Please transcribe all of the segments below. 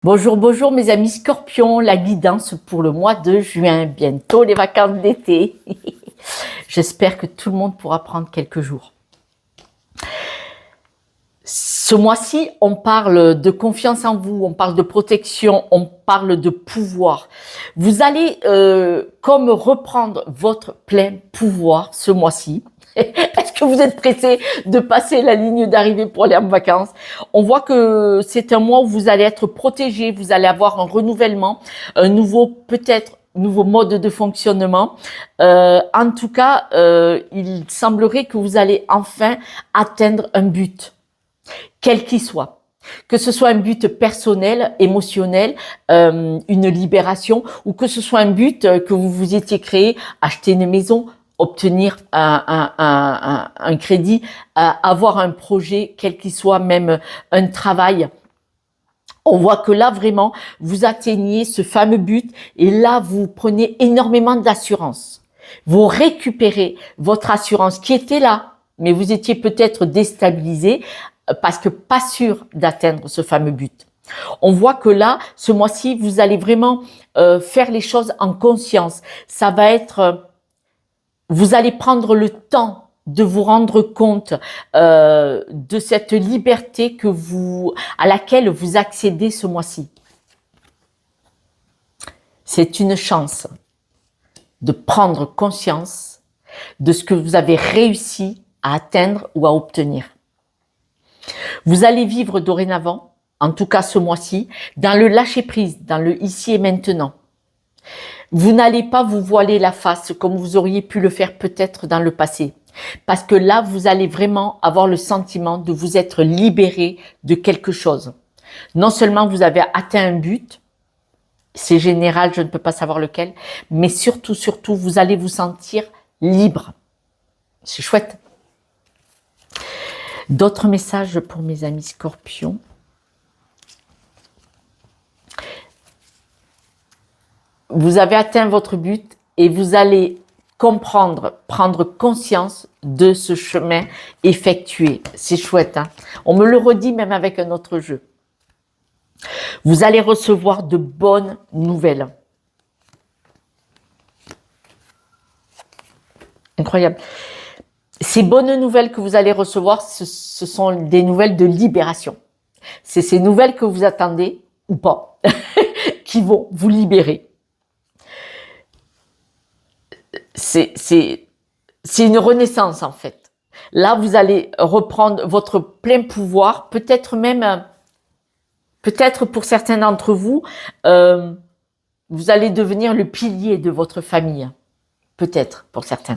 Bonjour, bonjour mes amis scorpions, la guidance pour le mois de juin, bientôt les vacances d'été. J'espère que tout le monde pourra prendre quelques jours. Ce mois-ci, on parle de confiance en vous, on parle de protection, on parle de pouvoir. Vous allez comme reprendre votre plein pouvoir ce mois-ci. Est-ce que vous êtes pressé de passer la ligne d'arrivée pour aller en vacances? On voit que c'est un mois où vous allez être protégé, vous allez avoir un renouvellement, un nouveau peut-être nouveau mode de fonctionnement. En tout cas, il semblerait que vous allez enfin atteindre un but, quel qu'il soit. Que ce soit un but personnel, émotionnel, une libération, ou que ce soit un but que vous vous étiez créé, acheter une maison, obtenir un crédit, avoir un projet, quel qu'il soit, même un travail. On voit que là, vraiment, vous atteignez ce fameux but et là, vous prenez énormément d'assurance. Vous récupérez votre assurance qui était là, mais vous étiez peut-être déstabilisé parce que pas sûr d'atteindre ce fameux but. On voit que là, ce mois-ci, vous allez vraiment faire les choses en conscience. Ça va être, vous allez prendre le temps de vous rendre compte de cette liberté à laquelle vous accédez ce mois-ci. C'est une chance de prendre conscience de ce que vous avez réussi à atteindre ou à obtenir. Vous allez vivre dorénavant, en tout cas ce mois-ci, dans le lâcher-prise, dans le ici et maintenant. Vous n'allez pas vous voiler la face comme vous auriez pu le faire peut-être dans le passé. Parce que là, vous allez vraiment avoir le sentiment de vous être libéré de quelque chose. Non seulement vous avez atteint un but, c'est général, je ne peux pas savoir lequel, mais surtout, vous allez vous sentir libre. C'est chouette. D'autres messages pour mes amis scorpions. Vous avez atteint votre but et vous allez comprendre, prendre conscience de ce chemin effectué. C'est chouette, hein? On me le redit même avec un autre jeu. Vous allez recevoir de bonnes nouvelles. Incroyable. Ces bonnes nouvelles que vous allez recevoir, ce sont des nouvelles de libération. C'est ces nouvelles que vous attendez, ou pas, qui vont vous libérer. C'est une renaissance en fait. Là, vous allez reprendre votre plein pouvoir, peut-être pour certains d'entre vous, vous allez devenir le pilier de votre famille. Peut-être pour certains.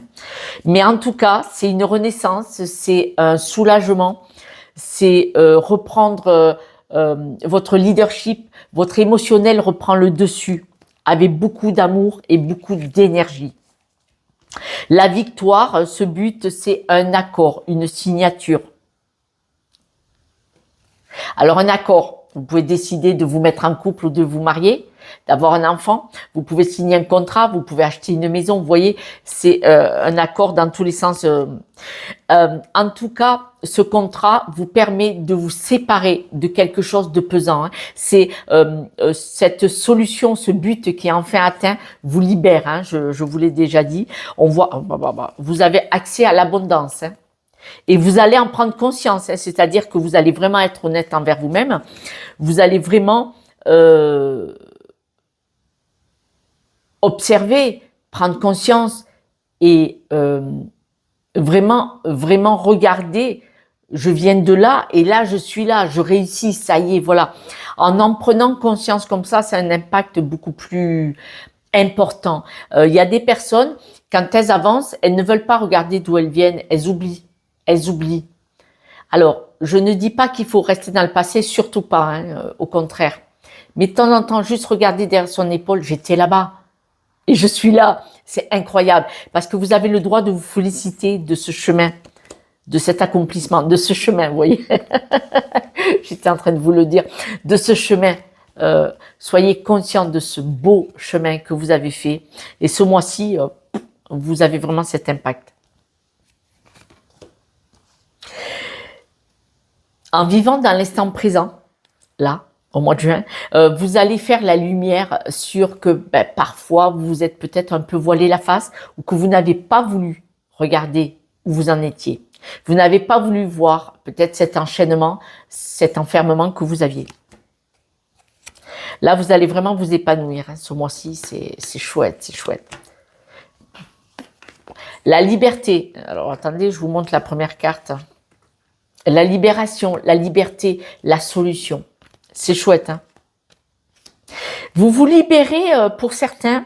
Mais en tout cas, c'est une renaissance, c'est un soulagement, c'est reprendre votre leadership, votre émotionnel reprend le dessus avec beaucoup d'amour et beaucoup d'énergie. La victoire, ce but, c'est un accord, une signature. Alors un accord, vous pouvez décider de vous mettre en couple ou de vous marier, d'avoir un enfant, vous pouvez signer un contrat, vous pouvez acheter une maison, vous voyez, c'est un accord dans tous les sens. En tout cas, ce contrat vous permet de vous séparer de quelque chose de pesant. Hein. C'est cette solution, ce but qui est enfin atteint, vous libère. Hein, je vous l'ai déjà dit. On voit, vous avez accès à l'abondance. Hein. Et vous allez en prendre conscience, hein, c'est-à-dire que vous allez vraiment être honnête envers vous-même. Vous allez vraiment observer, prendre conscience et vraiment regarder. Je viens de là et là je suis là, je réussis, ça y est, voilà. En prenant conscience comme ça, c'est un impact beaucoup plus important. Il y a des personnes, quand elles avancent, elles ne veulent pas regarder d'où elles viennent, elles oublient. Elles oublient. Alors, je ne dis pas qu'il faut rester dans le passé, surtout pas, hein, au contraire. Mais de temps en temps, juste regarder derrière son épaule, j'étais là-bas et je suis là. C'est incroyable parce que vous avez le droit de vous féliciter de ce chemin, de cet accomplissement, de ce chemin, vous voyez. J'étais en train de vous le dire, de ce chemin. Soyez conscient de ce beau chemin que vous avez fait. Et ce mois-ci, vous avez vraiment cet impact. En vivant dans l'instant présent, là, au mois de juin, vous allez faire la lumière sur que parfois vous vous êtes peut-être un peu voilé la face ou que vous n'avez pas voulu regarder où vous en étiez. Vous n'avez pas voulu voir peut-être cet enchaînement, cet enfermement que vous aviez. Là, vous allez vraiment vous épanouir. Hein. Ce mois-ci, c'est chouette, c'est chouette. La liberté. Alors, attendez, je vous montre la première carte. La libération, la liberté, la solution. C'est chouette. Hein. Vous vous libérez, pour certains,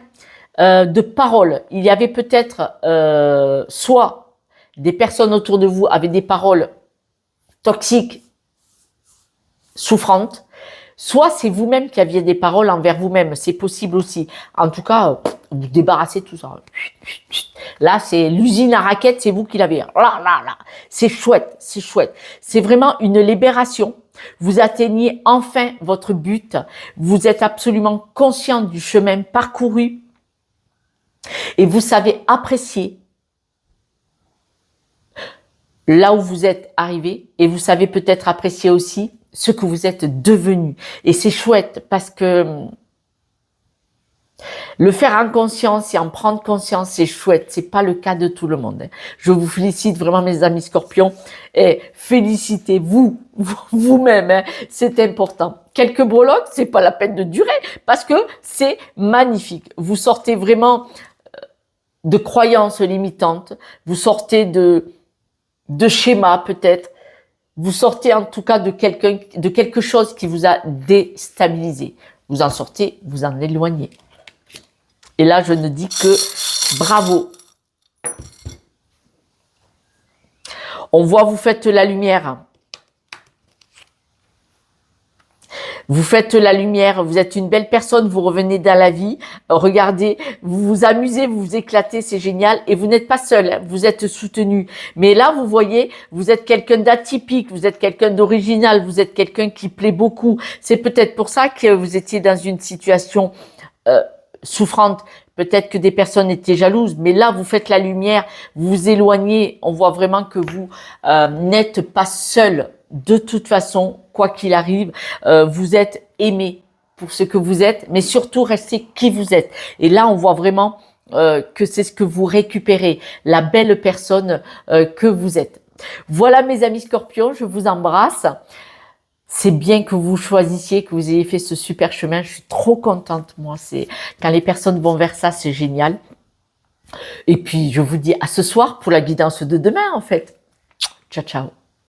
de paroles. Il y avait peut-être soit des personnes autour de vous avaient des paroles toxiques, souffrantes, soit c'est vous-même qui aviez des paroles envers vous-même. C'est possible aussi. En tout cas, vous débarrassez tout ça. Là, c'est l'usine à raquettes, c'est vous qui l'avez. Là. C'est chouette, c'est chouette. C'est vraiment une libération. Vous atteignez enfin votre but. Vous êtes absolument conscient du chemin parcouru. Et vous savez apprécier là où vous êtes arrivé. Et vous savez peut-être apprécier aussi ce que vous êtes devenu. Et c'est chouette parce que le faire en conscience et en prendre conscience, c'est chouette. C'est pas le cas de tout le monde. Je vous félicite vraiment, mes amis scorpions, et félicitez-vous, vous-même. Hein. C'est important. Quelques breloques, c'est pas la peine de durer parce que c'est magnifique. Vous sortez vraiment de croyances limitantes. Vous sortez de schémas peut-être. Vous sortez en tout cas de quelque chose qui vous a déstabilisé. Vous en sortez, vous en éloignez. Et là, je ne dis que bravo. On voit, vous faites la lumière. Vous faites la lumière, vous êtes une belle personne, vous revenez dans la vie. Regardez, vous vous amusez, vous vous éclatez, c'est génial. Et vous n'êtes pas seul, vous êtes soutenu. Mais là, vous voyez, vous êtes quelqu'un d'atypique, vous êtes quelqu'un d'original, vous êtes quelqu'un qui plaît beaucoup. C'est peut-être pour ça que vous étiez dans une situation souffrante. Peut-être que des personnes étaient jalouses, mais là, vous faites la lumière, vous vous éloignez. On voit vraiment que vous n'êtes pas seul. De toute façon, quoi qu'il arrive, vous êtes aimé pour ce que vous êtes, mais surtout, restez qui vous êtes. Et là, on voit vraiment que c'est ce que vous récupérez, la belle personne que vous êtes. Voilà, mes amis scorpions, je vous embrasse. C'est bien que vous choisissiez, que vous ayez fait ce super chemin. Je suis trop contente, moi. C'est quand les personnes vont vers ça, c'est génial. Et puis, je vous dis à ce soir pour la guidance de demain, en fait. Ciao, ciao.